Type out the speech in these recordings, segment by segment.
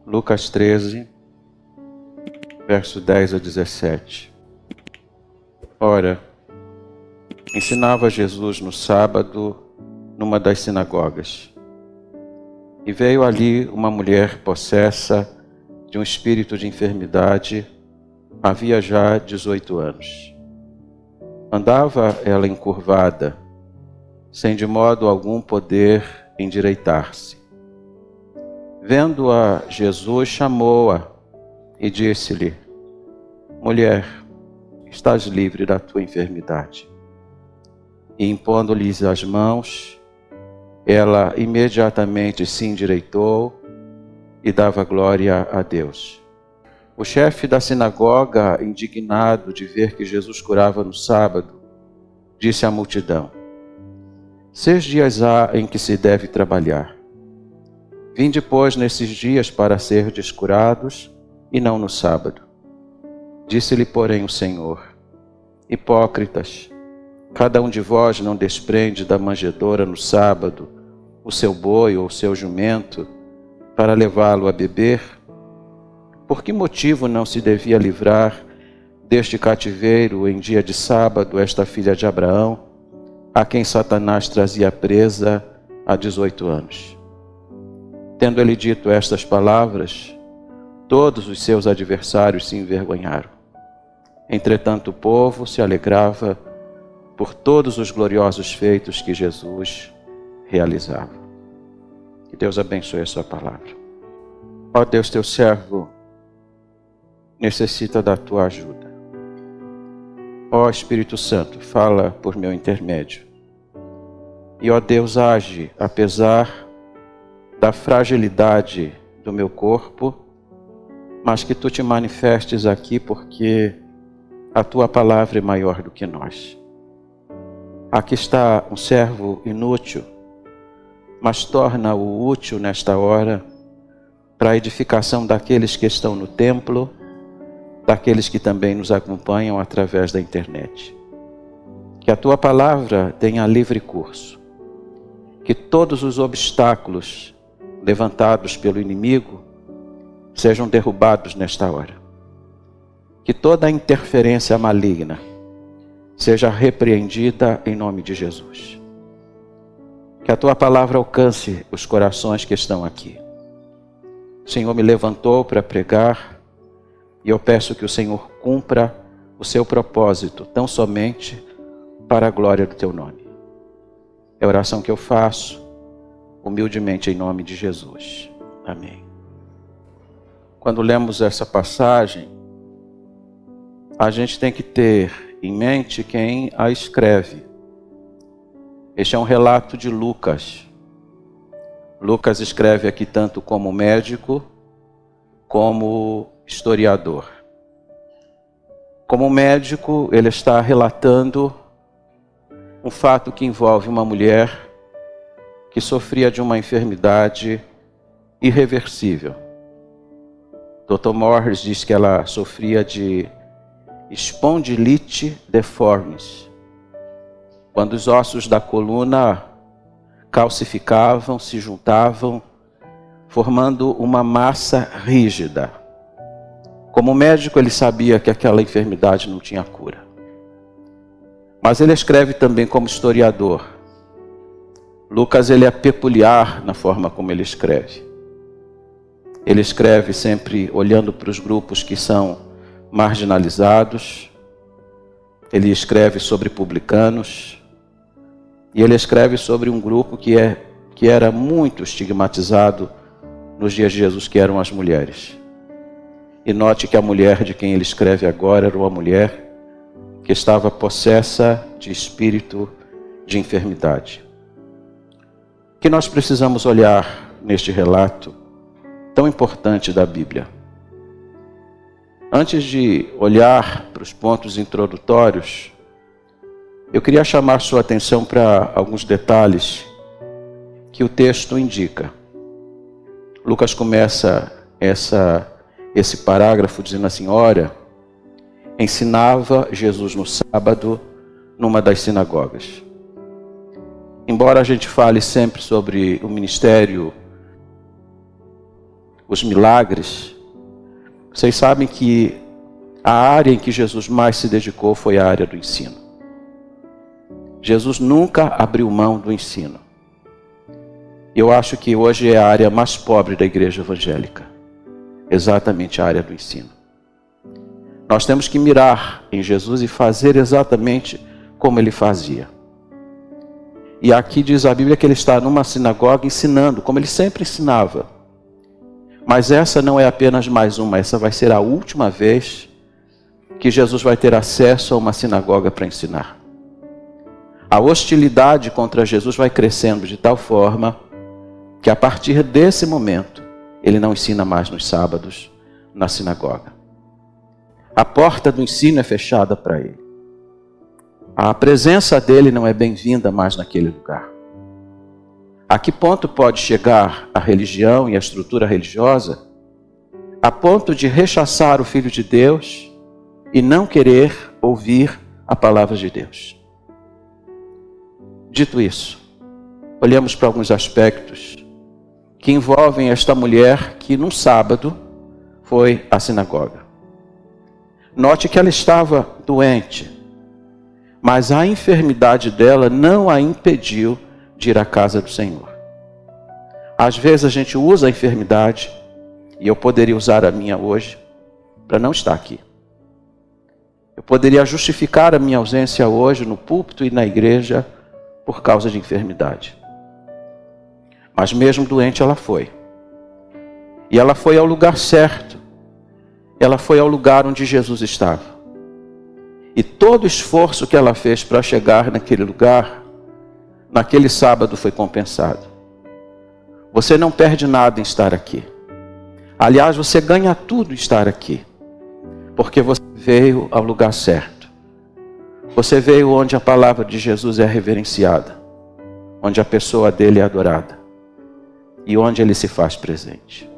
Lucas 13, verso 10 a 17. Ora, ensinava Jesus no sábado numa das sinagogas. E veio ali uma mulher possessa de um espírito de enfermidade, havia já 18 anos. Andava ela encurvada, sem de modo algum poder endireitar-se. Vendo-a, Jesus chamou-a e disse-lhe: Mulher, estás livre da tua enfermidade. E impondo-lhes as mãos, ela imediatamente se endireitou e dava glória a Deus. O chefe da sinagoga, indignado de ver que Jesus curava no sábado, disse à multidão: 6 dias há em que se deve trabalhar. Vinde, pois, nesses dias para serdes curados, e não no sábado. Disse-lhe, porém, o Senhor: Hipócritas, cada um de vós não desprende da manjedoura no sábado o seu boi ou o seu jumento para levá-lo a beber? Por que motivo não se devia livrar deste cativeiro em dia de sábado esta filha de Abraão, a quem Satanás trazia presa há 18 anos? Tendo ele dito estas palavras, todos os seus adversários se envergonharam. Entretanto, o povo se alegrava por todos os gloriosos feitos que Jesus realizava. Que Deus abençoe a sua palavra. Ó Deus, teu servo necessita da tua ajuda. Ó Espírito Santo, fala por meu intermédio. E ó Deus, age apesar da fragilidade do meu corpo, mas que tu te manifestes aqui porque a tua palavra é maior do que nós. Aqui está um servo inútil, mas torna-o útil nesta hora para a edificação daqueles que estão no templo, daqueles que também nos acompanham através da internet. Que a tua palavra tenha livre curso, que todos os obstáculos levantados pelo inimigo sejam derrubados nesta hora. Que toda a interferência maligna seja repreendida em nome de Jesus. Que a tua palavra alcance os corações que estão aqui. O Senhor me levantou para pregar e eu peço que o Senhor cumpra o seu propósito, tão somente para a glória do teu nome. É a oração que eu faço humildemente em nome de Jesus. Amém. Quando lemos essa passagem, a gente tem que ter em mente quem a escreve. Este é um relato de Lucas. Lucas escreve aqui tanto como médico, como historiador. Como médico, ele está relatando um fato que envolve uma mulher que sofria de uma enfermidade irreversível. Dr. Morris diz que ela sofria de espondilite deformis, quando os ossos da coluna calcificavam, se juntavam, formando uma massa rígida. Como médico, ele sabia que aquela enfermidade não tinha cura. Mas ele escreve também como historiador. Lucas, ele é peculiar na forma como ele escreve. Ele escreve sempre olhando para os grupos que são marginalizados. Ele escreve sobre publicanos. E ele escreve sobre um grupo que era muito estigmatizado nos dias de Jesus, que eram as mulheres. E note que a mulher de quem ele escreve agora era uma mulher que estava possessa de espírito de enfermidade. O que nós precisamos olhar neste relato tão importante da Bíblia? Antes de olhar para os pontos introdutórios, eu queria chamar sua atenção para alguns detalhes que o texto indica. Lucas começa esse parágrafo dizendo assim: ora, ensinava Jesus no sábado numa das sinagogas. Embora a gente fale sempre sobre o ministério os milagres, vocês sabem que a área em que Jesus mais se dedicou foi a área do ensino. Jesus nunca abriu mão do ensino. Eu acho que hoje é a área mais pobre da igreja evangélica. Exatamente a área do ensino. Nós temos que mirar em Jesus e fazer exatamente como ele fazia. E aqui diz a Bíblia que ele está numa sinagoga ensinando, como ele sempre ensinava. Mas essa não é apenas mais uma, essa vai ser a última vez que Jesus vai ter acesso a uma sinagoga para ensinar. A hostilidade contra Jesus vai crescendo de tal forma que a partir desse momento ele não ensina mais nos sábados na sinagoga. A porta do ensino é fechada para ele. A presença dele não é bem-vinda mais naquele lugar. A que ponto pode chegar a religião e a estrutura religiosa? A ponto de rechaçar o Filho de Deus e não querer ouvir a palavra de Deus. Dito isso, olhamos para alguns aspectos que envolvem esta mulher que num sábado foi à sinagoga. Note que ela estava doente, mas a enfermidade dela não a impediu de ir à casa do Senhor. Às vezes a gente usa a enfermidade, e eu poderia usar a minha hoje, para não estar aqui. Eu poderia justificar a minha ausência hoje no púlpito e na igreja por causa de enfermidade. Mas mesmo doente ela foi. E ela foi ao lugar certo. Ela foi ao lugar onde Jesus estava. E todo o esforço que ela fez para chegar naquele lugar, naquele sábado foi compensado. Você não perde nada em estar aqui. Aliás, você ganha tudo em estar aqui. Porque você veio ao lugar certo. Você veio onde a palavra de Jesus é reverenciada. Onde a pessoa dele é adorada. E onde ele se faz presente.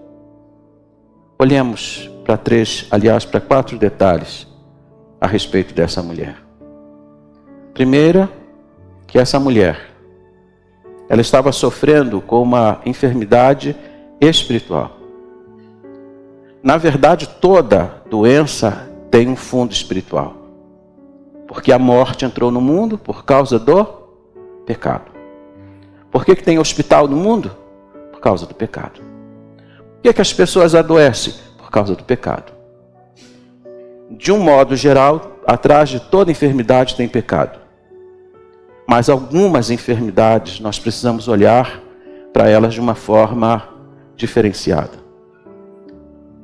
Olhemos para 4 detalhes a respeito dessa mulher. Primeira, que essa mulher, ela estava sofrendo com uma enfermidade espiritual. Na verdade, toda doença tem um fundo espiritual. Porque a morte entrou no mundo por causa do pecado. Por que tem hospital no mundo? Por causa do pecado. Por que as pessoas adoecem? Por causa do pecado. De um modo geral, atrás de toda enfermidade tem pecado. Mas algumas enfermidades nós precisamos olhar para elas de uma forma diferenciada.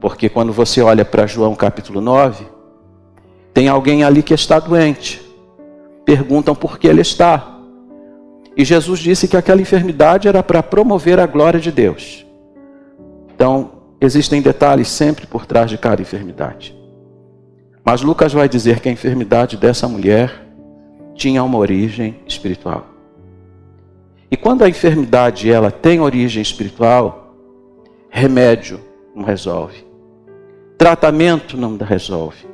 Porque quando você olha para João capítulo 9, tem alguém ali que está doente. Perguntam por que ele está. E Jesus disse que aquela enfermidade era para promover a glória de Deus. Então, existem detalhes sempre por trás de cada enfermidade. Mas Lucas vai dizer que a enfermidade dessa mulher tinha uma origem espiritual. E quando a enfermidade ela tem origem espiritual, remédio não resolve. Tratamento não resolve.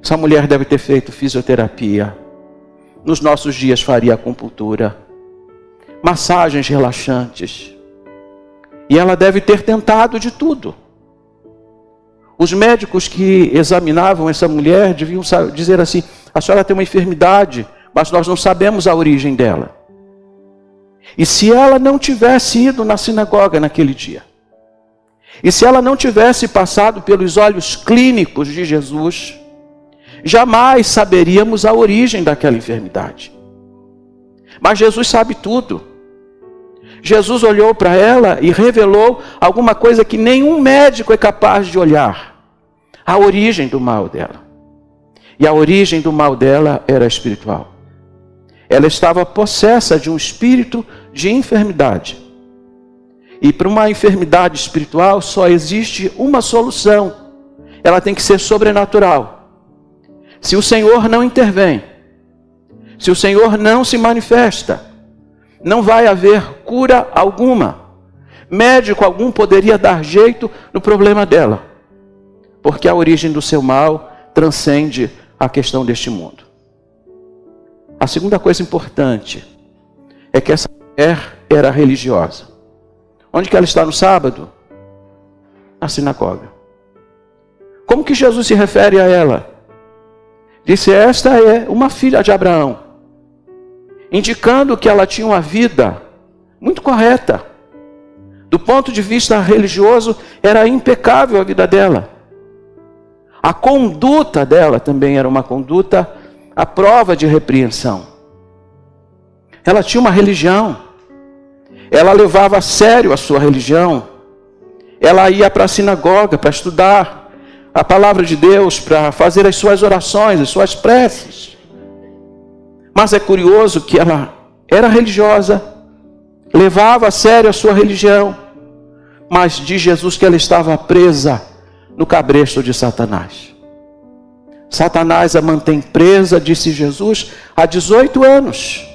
Essa mulher deve ter feito fisioterapia. Nos nossos dias faria acupuntura. Massagens relaxantes. E ela deve ter tentado de tudo. Os médicos que examinavam essa mulher deviam dizer assim: a senhora tem uma enfermidade, mas nós não sabemos a origem dela. E se ela não tivesse ido na sinagoga naquele dia, e se ela não tivesse passado pelos olhos clínicos de Jesus, jamais saberíamos a origem daquela enfermidade. Mas Jesus sabe tudo. Jesus olhou para ela e revelou alguma coisa que nenhum médico é capaz de olhar. A origem do mal dela. E a origem do mal dela era espiritual. Ela estava possessa de um espírito de enfermidade. E para uma enfermidade espiritual só existe uma solução. Ela tem que ser sobrenatural. Se o Senhor não intervém, se o Senhor não se manifesta, não vai haver cura alguma. Médico algum poderia dar jeito no problema dela. Porque a origem do seu mal transcende a questão deste mundo. A segunda coisa importante é que essa mulher era religiosa. Onde que ela está no sábado? na sinagoga. Como que Jesus se refere a ela? Disse: esta é uma filha de Abraão, indicando que ela tinha uma vida muito correta. Do ponto de vista religioso, era impecável a vida dela. A conduta dela também era uma conduta à prova de repreensão. Ela tinha uma religião. Ela levava a sério a sua religião. Ela ia para a sinagoga para estudar a palavra de Deus, para fazer as suas orações, as suas preces. Mas é curioso que ela era religiosa, levava a sério a sua religião, mas diz Jesus que ela estava presa no cabresto de Satanás. Satanás a mantém presa, disse Jesus, há 18 anos.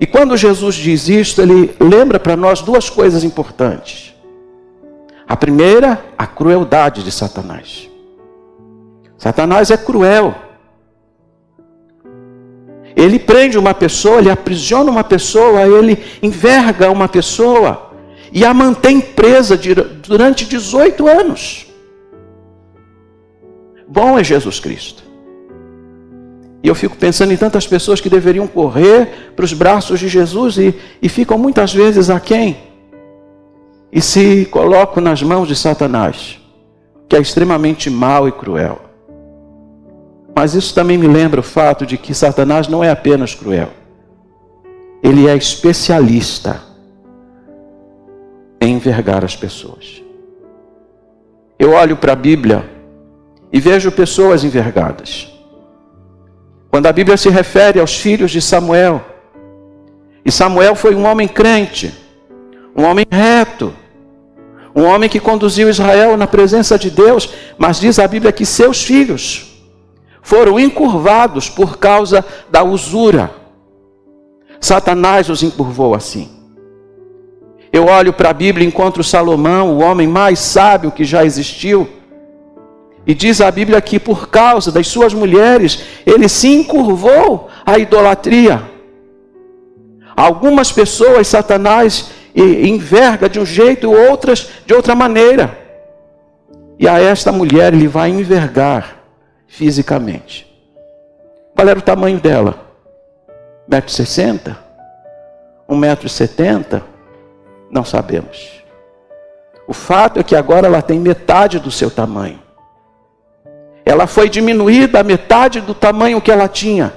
E quando Jesus diz isto, ele lembra para nós duas coisas importantes. A primeira, a crueldade de Satanás. Satanás é cruel. Ele prende uma pessoa, ele aprisiona uma pessoa, ele enverga uma pessoa e a mantém presa durante 18 anos. Bom é Jesus Cristo. E eu fico pensando em tantas pessoas que deveriam correr para os braços de Jesus e ficam muitas vezes aquém. E se colocam nas mãos de Satanás, que é extremamente mau e cruel. Mas isso também me lembra o fato de que Satanás não é apenas cruel. Ele é especialista em envergar as pessoas. Eu olho para a Bíblia e vejo pessoas envergadas. Quando a Bíblia se refere aos filhos de Samuel, e Samuel foi um homem crente, um homem reto, um homem que conduziu Israel na presença de Deus, mas diz a Bíblia que seus filhos foram encurvados por causa da usura. Satanás os encurvou assim. Eu olho para a Bíblia e encontro Salomão, o homem mais sábio que já existiu, e diz a Bíblia que por causa das suas mulheres, ele se encurvou à idolatria. Algumas pessoas Satanás enverga de um jeito, outras de outra maneira. E a esta mulher ele vai envergar fisicamente. Qual era o tamanho dela? 1,60 m? 1,70 m? Não sabemos. O fato é que agora ela tem metade do seu tamanho. Ela foi diminuída a metade do tamanho que ela tinha.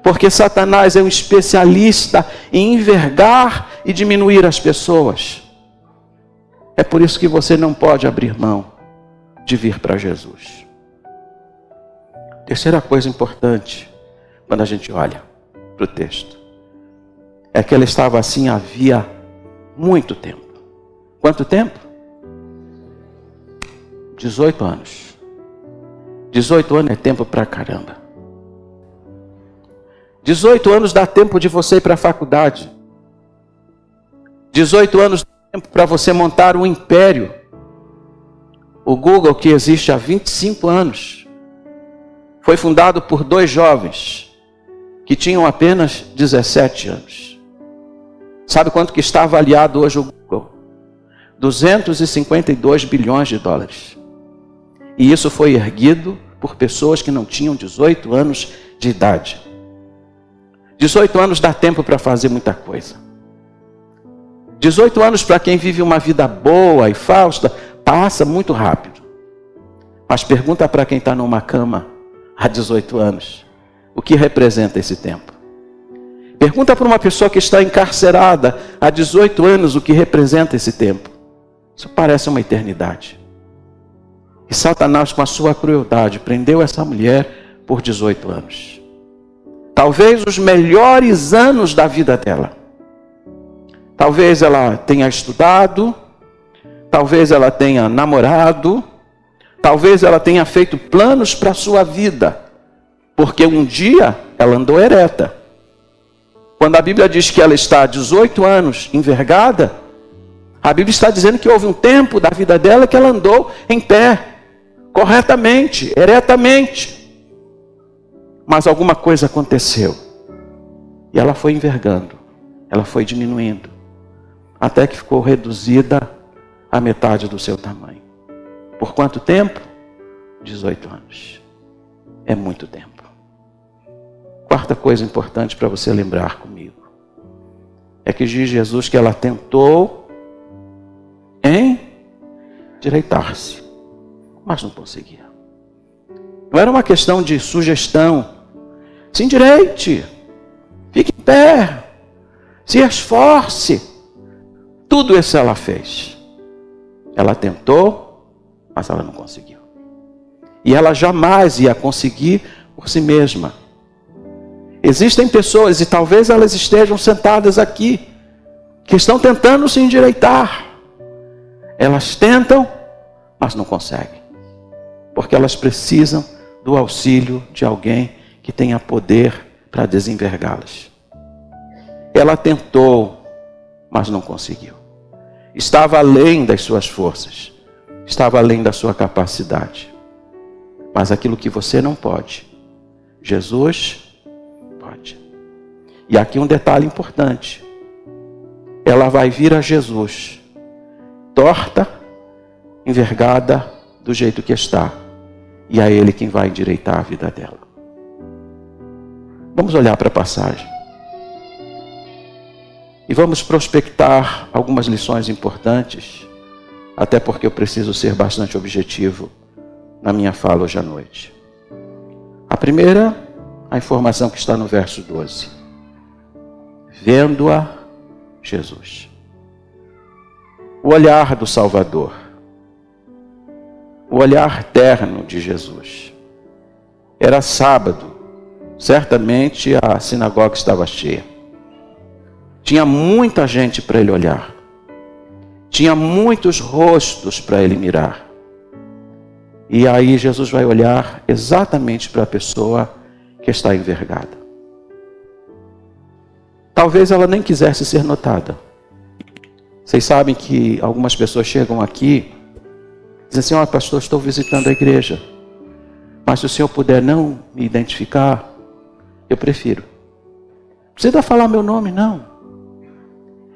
Porque Satanás é um especialista em envergar e diminuir as pessoas. É por isso que você não pode abrir mão de vir para Jesus. Terceira coisa importante, quando a gente olha para o texto, é que ela estava assim havia muito tempo. Quanto tempo? 18 anos. 18 anos é tempo pra caramba. 18 anos dá tempo de você ir para a faculdade. 18 anos dá tempo para você montar um império. O Google, que existe há 25 anos, foi fundado por 2 jovens que tinham apenas 17 anos. Sabe quanto que está avaliado hoje o Google? 252 bilhões de dólares. E isso foi erguido por pessoas que não tinham 18 anos de idade. 18 anos dá tempo para fazer muita coisa. 18 anos para quem vive uma vida boa e fausta, passa muito rápido. Mas pergunta para quem está numa cama há 18 anos, o que representa esse tempo? Pergunta para uma pessoa que está encarcerada há 18 anos o que representa esse tempo. Isso parece uma eternidade. E Satanás, com a sua crueldade, prendeu essa mulher por 18 anos. Talvez os melhores anos da vida dela. Talvez ela tenha estudado, talvez ela tenha namorado, talvez ela tenha feito planos para a sua vida, porque um dia ela andou ereta. Quando a Bíblia diz que ela está há 18 anos envergada, a Bíblia está dizendo que houve um tempo da vida dela que ela andou em pé, corretamente, eretamente. Mas alguma coisa aconteceu. E ela foi envergando, ela foi diminuindo, até que ficou reduzida a metade do seu tamanho. Por quanto tempo? 18 anos. É muito tempo. Quarta coisa importante para você lembrar comigo. É que diz Jesus que ela tentou endireitar-se, mas não conseguia. Não era uma questão de sugestão. Se endireite, fique em pé, se esforce. Tudo isso ela fez. Ela tentou, mas ela não conseguiu. E ela jamais ia conseguir por si mesma. Existem pessoas, e talvez elas estejam sentadas aqui, que estão tentando se endireitar. Elas tentam, mas não conseguem. Porque elas precisam do auxílio de alguém que tenha poder para desenvergá-las. Ela tentou, mas não conseguiu. Estava além das suas forças. Estava além da sua capacidade. Mas aquilo que você não pode, Jesus pode. E aqui um detalhe importante. Ela vai vir a Jesus, torta, envergada, do jeito que está. E é Ele quem vai endireitar a vida dela. Vamos olhar para a passagem. E vamos prospectar algumas lições importantes, até porque eu preciso ser bastante objetivo na minha fala hoje à noite. A primeira, a informação que está no verso 12. Vendo-a, Jesus. O olhar do Salvador. O olhar terno de Jesus. Era sábado. Certamente a sinagoga estava cheia. Tinha muita gente para ele olhar. Tinha muitos rostos para ele mirar. E aí Jesus vai olhar exatamente para a pessoa que está envergada. Talvez ela nem quisesse ser notada. Vocês sabem que algumas pessoas chegam aqui e dizem assim: ó, pastor, estou visitando a igreja, mas se o senhor puder não me identificar, eu prefiro. Não precisa falar meu nome, não.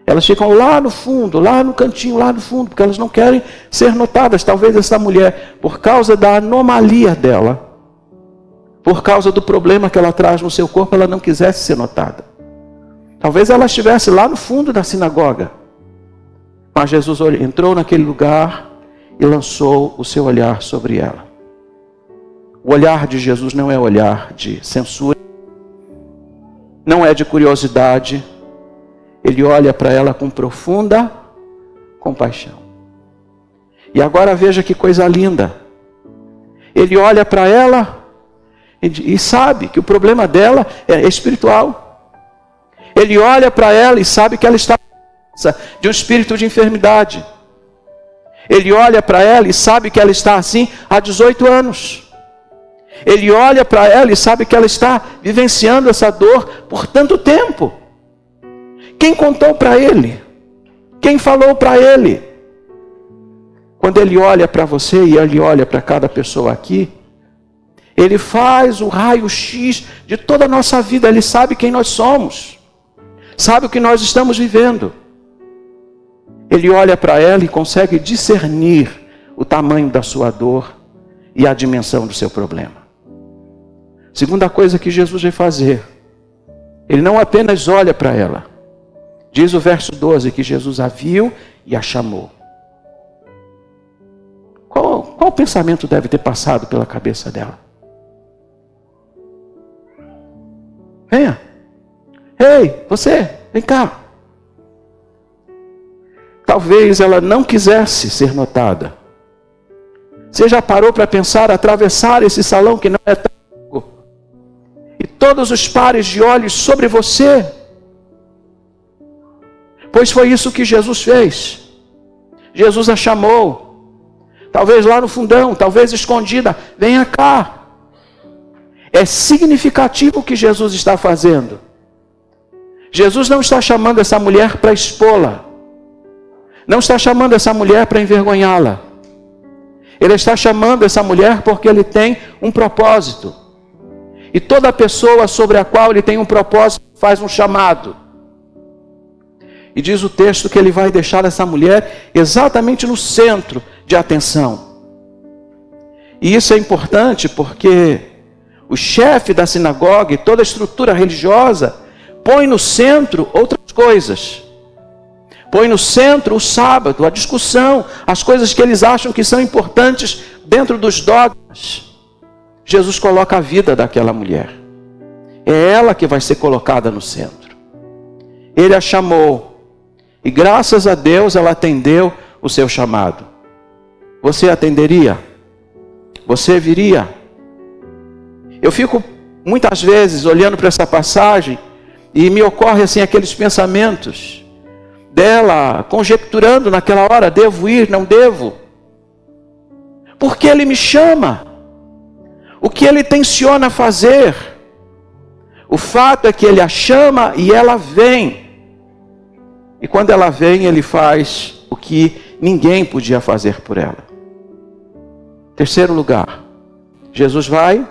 Elas ficam lá no fundo, lá no cantinho, lá no fundo, porque elas não querem ser notadas. Talvez essa mulher, por causa da anomalia dela, por causa do problema que ela traz no seu corpo, ela não quisesse ser notada. Talvez ela estivesse lá no fundo da sinagoga. Mas Jesus entrou naquele lugar e lançou o seu olhar sobre ela. O olhar de Jesus não é olhar de censura, não é de curiosidade. Ele olha para ela com profunda compaixão. E agora veja que coisa linda. Ele olha para ela e sabe que o problema dela é espiritual. Ele olha para ela e sabe que ela está de um espírito de enfermidade. Ele olha para ela e sabe que ela está assim há 18 anos. Ele olha para ela e sabe que ela está vivenciando essa dor por tanto tempo. Quem contou para ele? Quem falou para ele? Quando ele olha para você e ele olha para cada pessoa aqui, ele faz o raio-x de toda a nossa vida. Ele sabe quem nós somos, sabe o que nós estamos vivendo. Ele olha para ela e consegue discernir o tamanho da sua dor e a dimensão do seu problema. Segunda coisa que Jesus vai fazer, ele não apenas olha para ela. Diz o verso 12 que Jesus a viu e a chamou. Qual pensamento deve ter passado pela cabeça dela? Venha. Ei, você, vem cá. Talvez ela não quisesse ser notada. Você já parou para pensar atravessar esse salão que não é tão longo? E todos os pares de olhos sobre você? Pois foi isso que Jesus fez. Jesus a chamou. Talvez lá no fundão, talvez escondida. Venha cá. É significativo o que Jesus está fazendo. Jesus não está chamando essa mulher para expô-la. Não está chamando essa mulher para envergonhá-la. Ele está chamando essa mulher porque ele tem um propósito. E toda pessoa sobre a qual ele tem um propósito faz um chamado. E diz o texto que ele vai deixar essa mulher exatamente no centro de atenção. E isso é importante porque o chefe da sinagoga e toda a estrutura religiosa põe no centro outras coisas. Põe no centro o sábado, a discussão, as coisas que eles acham que são importantes dentro dos dogmas. Jesus coloca a vida daquela mulher. É ela que vai ser colocada no centro. Ele a chamou. E graças a Deus ela atendeu o seu chamado. Você atenderia? Você viria? Eu fico muitas vezes olhando para essa passagem e me ocorre assim aqueles pensamentos dela conjecturando naquela hora: devo ir, não devo? Porque ele me chama. O que ele tenciona fazer? O fato é que ele a chama e ela vem. E quando ela vem, ele faz o que ninguém podia fazer por ela. Terceiro lugar, Jesus vai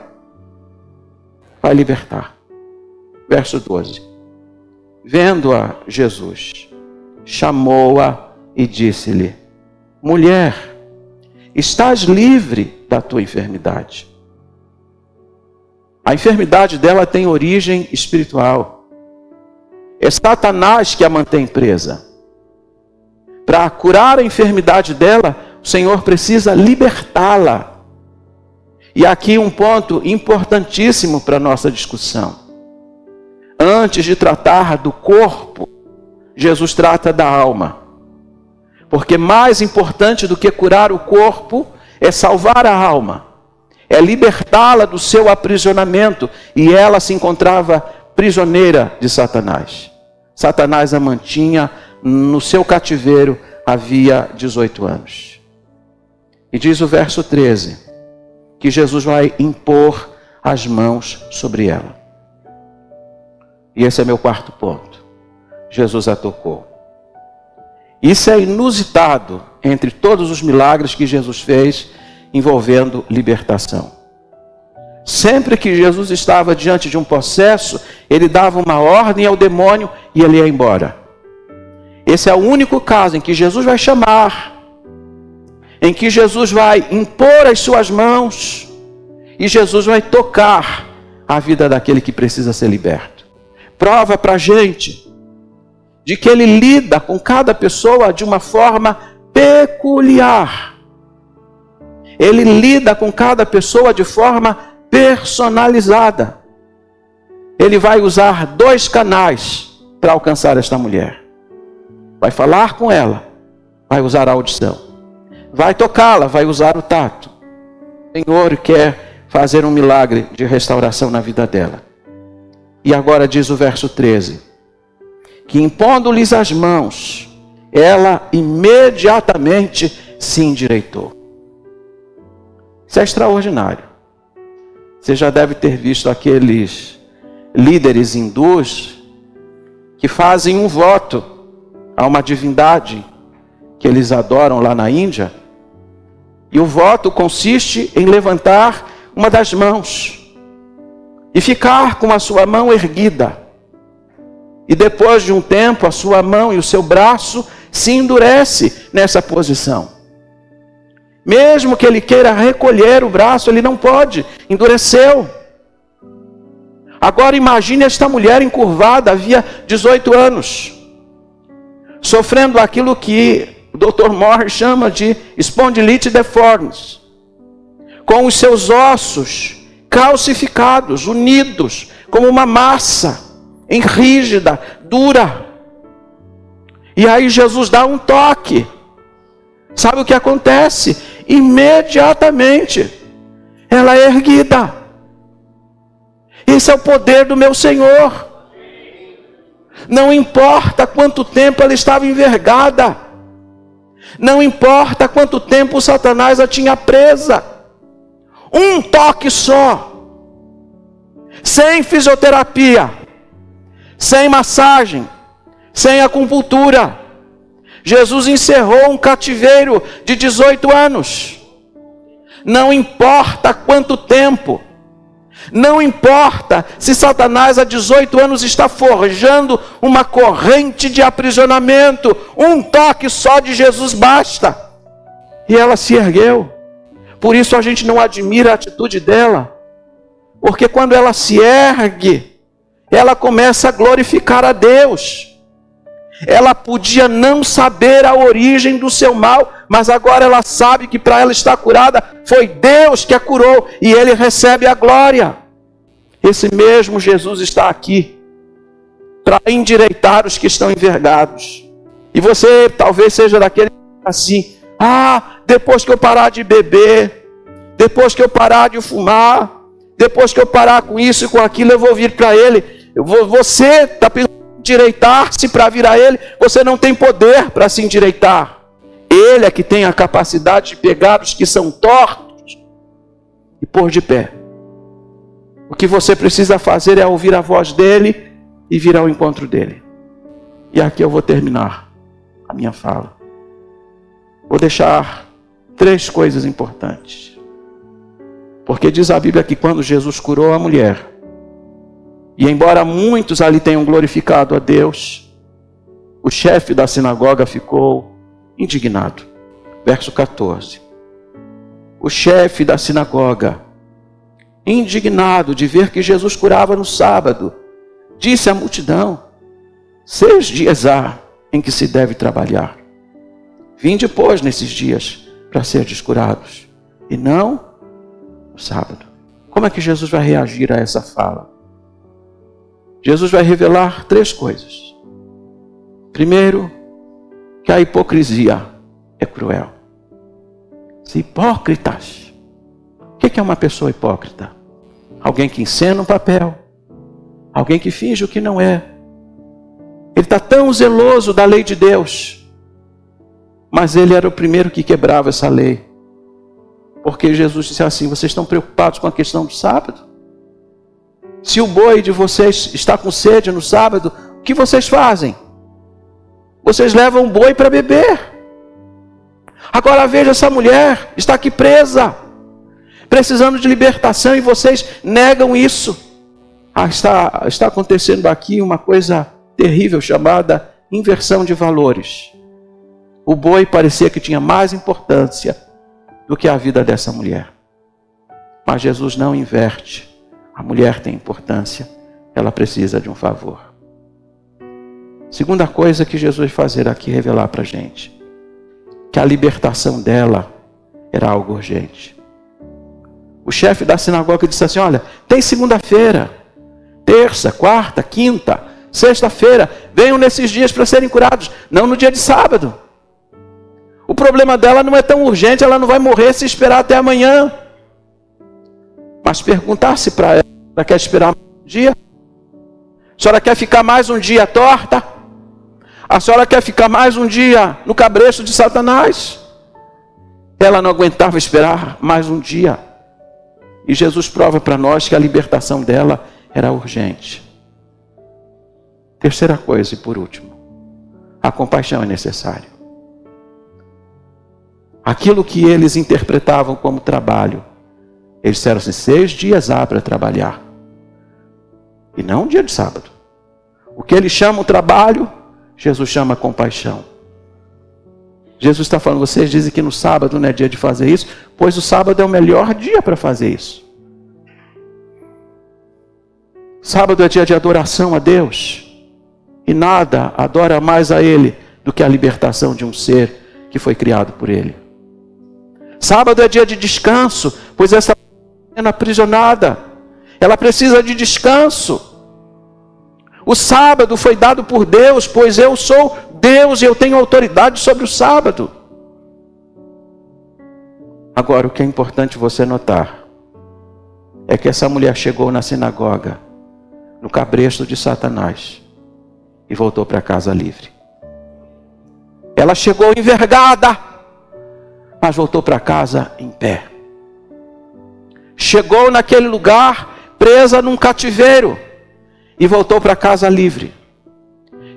libertar. Verso 12. Vendo-a Jesus, chamou-a e disse-lhe: mulher, estás livre da tua enfermidade. A enfermidade dela tem origem espiritual. É Satanás que a mantém presa. Para curar a enfermidade dela, o Senhor precisa libertá-la. E aqui um ponto importantíssimo para a nossa discussão. Antes de tratar do corpo, Jesus trata da alma. Porque mais importante do que curar o corpo é salvar a alma. É libertá-la do seu aprisionamento. E ela se encontrava prisioneira de Satanás. Satanás a mantinha no seu cativeiro havia 18 anos. E diz o verso 13, que Jesus vai impor as mãos sobre ela. E esse é meu quarto ponto. Jesus a tocou. Isso é inusitado entre todos os milagres que Jesus fez envolvendo libertação. Sempre que Jesus estava diante de um processo, ele dava uma ordem ao demônio e ele ia embora. Esse é o único caso em que Jesus vai chamar, em que Jesus vai impor as suas mãos e Jesus vai tocar a vida daquele que precisa ser liberto. Prova para a gente de que ele lida com cada pessoa de uma forma peculiar. Ele lida com cada pessoa de forma personalizada. Ele vai usar 2 canais para alcançar esta mulher. Vai falar com ela, vai usar a audição. Vai tocá-la, vai usar o tato. O Senhor quer fazer um milagre de restauração na vida dela. E agora diz o verso 13, que impondo-lhes as mãos, ela imediatamente se endireitou. Isso é extraordinário. Você já deve ter visto aqueles líderes hindus que fazem um voto a uma divindade que eles adoram lá na Índia. E o voto consiste em levantar uma das mãos e ficar com a sua mão erguida. E depois de um tempo, a sua mão e o seu braço se endurece nessa posição. Mesmo que ele queira recolher o braço, ele não pode, endureceu. Agora imagine esta mulher encurvada, havia 18 anos, sofrendo aquilo que o Dr. Mohr chama de espondilite deformis, com os seus ossos calcificados, unidos, como uma massa, rígida, dura. E aí Jesus dá um toque. Sabe o que acontece? Imediatamente, ela é erguida. Esse é o poder do meu Senhor. Não importa quanto tempo ela estava envergada. Não importa quanto tempo Satanás a tinha presa. Um toque só. Sem fisioterapia. Sem massagem. Sem acupuntura. Jesus encerrou um cativeiro de 18 anos. Não importa quanto tempo. Não importa se Satanás há 18 anos está forjando uma corrente de aprisionamento. Um toque só de Jesus basta. E ela se ergueu. Por isso a gente não admira a atitude dela. Porque quando ela se ergue, ela começa a glorificar a Deus. Ela podia não saber a origem do seu mal, mas agora ela sabe que para ela estar curada, foi Deus que a curou e ele recebe a glória. Esse mesmo Jesus está aqui para endireitar os que estão envergados. E você talvez seja daquele assim: depois que eu parar de beber, depois que eu parar de fumar, depois que eu parar com isso e com aquilo, eu vou vir para ele. Você está pensando endireitar-se para vir a ele, você não tem poder para se endireitar. Ele é que tem a capacidade de pegar os que são tortos e pôr de pé. O que você precisa fazer é ouvir a voz dele e vir ao encontro dele. E aqui eu vou terminar a minha fala. Vou deixar 3 coisas importantes. Porque diz a Bíblia que quando Jesus curou a mulher, e embora muitos ali tenham glorificado a Deus, o chefe da sinagoga ficou indignado. Verso 14. O chefe da sinagoga, indignado de ver que Jesus curava no sábado, disse à multidão: 6 dias há em que se deve trabalhar. Vinde, pois, nesses dias para serdes curados, e não no sábado. Como é que Jesus vai reagir a essa fala? Jesus vai revelar 3 coisas. Primeiro, que a hipocrisia é cruel. Hipócritas. O que é uma pessoa hipócrita? Alguém que encena um papel. Alguém que finge o que não é. Ele está tão zeloso da lei de Deus. Mas ele era o primeiro que quebrava essa lei. Porque Jesus disse assim: vocês estão preocupados com a questão do sábado? Se o boi de vocês está com sede no sábado, o que vocês fazem? Vocês levam o boi para beber. Agora veja, essa mulher está aqui presa, precisando de libertação, e vocês negam isso. Está acontecendo aqui uma coisa terrível chamada inversão de valores. O boi parecia que tinha mais importância do que a vida dessa mulher. Mas Jesus não inverte. A mulher tem importância, ela precisa de um favor. Segunda coisa que Jesus vai fazer aqui, revelar para a gente, que a libertação dela era algo urgente. O chefe da sinagoga disse assim: olha, tem segunda-feira, terça, quarta, quinta, sexta-feira, venham nesses dias para serem curados, não no dia de sábado. O problema dela não é tão urgente, ela não vai morrer se esperar até amanhã. Mas perguntar-se para ela quer esperar um dia? A senhora quer ficar mais um dia torta? A senhora quer ficar mais um dia no cabresto de Satanás? Ela não aguentava esperar mais um dia. E Jesus prova para nós que a libertação dela era urgente. Terceira coisa e por último, a compaixão é necessária. Aquilo que eles interpretavam como trabalho, eles disseram assim: 6 dias há para trabalhar. E não um dia de sábado. O que eles chamam trabalho, Jesus chama compaixão. Jesus está falando: vocês dizem que no sábado não é dia de fazer isso, pois o sábado é o melhor dia para fazer isso. Sábado é dia de adoração a Deus. E nada adora mais a Ele do que a libertação de um ser que foi criado por Ele. Sábado é dia de descanso, pois essa é aprisionada, ela precisa de descanso. O sábado foi dado por Deus, pois eu sou Deus e eu tenho autoridade sobre o sábado. Agora, o que é importante você notar é que essa mulher chegou na sinagoga, no cabresto de Satanás, e voltou para casa livre. Ela chegou envergada, mas voltou para casa em pé. Chegou naquele lugar presa num cativeiro e voltou para casa livre.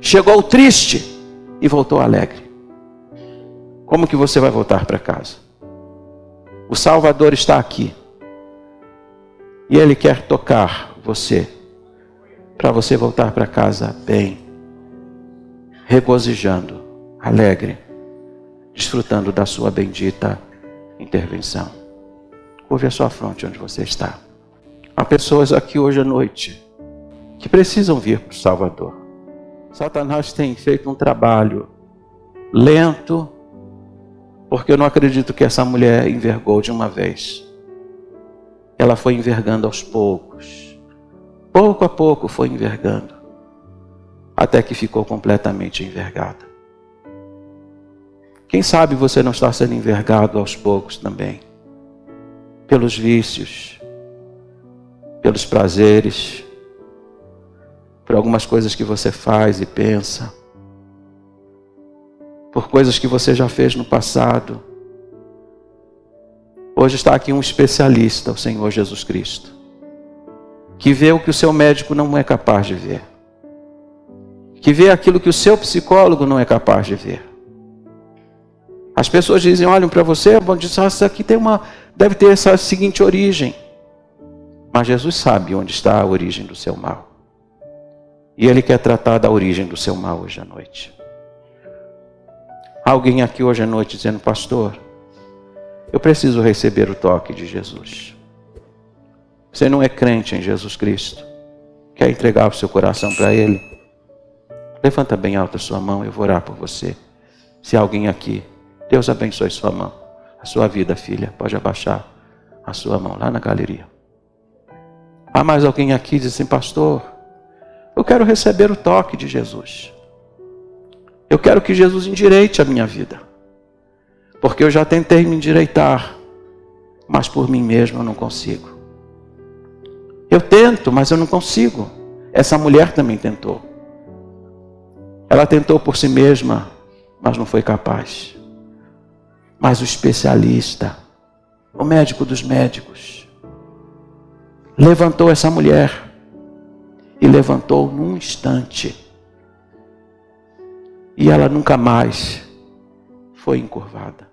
Chegou triste e voltou alegre. Como que você vai voltar para casa? O Salvador está aqui. E Ele quer tocar você, para você voltar para casa bem, regozijando, alegre, desfrutando da sua bendita intervenção. Curve a sua fronte onde você está. Há pessoas aqui hoje à noite que precisam vir para o Salvador. Satanás tem feito um trabalho lento, porque eu não acredito que essa mulher envergou de uma vez. Ela foi envergando aos poucos. Pouco a pouco foi envergando, até que ficou completamente envergada. Quem sabe você não está sendo envergado aos poucos também, pelos vícios, pelos prazeres, por algumas coisas que você faz e pensa, por coisas que você já fez no passado. Hoje está aqui um especialista, o Senhor Jesus Cristo, que vê o que o seu médico não é capaz de ver, que vê aquilo que o seu psicólogo não é capaz de ver. As pessoas dizem, olham para você, isso aqui deve ter essa seguinte origem. Mas Jesus sabe onde está a origem do seu mal. E Ele quer tratar da origem do seu mal hoje à noite. Alguém aqui hoje à noite dizendo, pastor, eu preciso receber o toque de Jesus. Você não é crente em Jesus Cristo? Quer entregar o seu coração para Ele? Levanta bem alta a sua mão, eu vou orar por você. Se há alguém aqui, Deus abençoe sua mão, a sua vida, filha. Pode abaixar a sua mão lá na galeria. Há mais alguém aqui que diz assim, pastor, eu quero receber o toque de Jesus. Eu quero que Jesus endireite a minha vida. Porque eu já tentei me endireitar, mas por mim mesmo eu não consigo. Eu tento, mas eu não consigo. Essa mulher também tentou. Ela tentou por si mesma, mas não foi capaz. Mas o especialista, o médico dos médicos, levantou essa mulher. E levantou num instante. E ela nunca mais foi encurvada.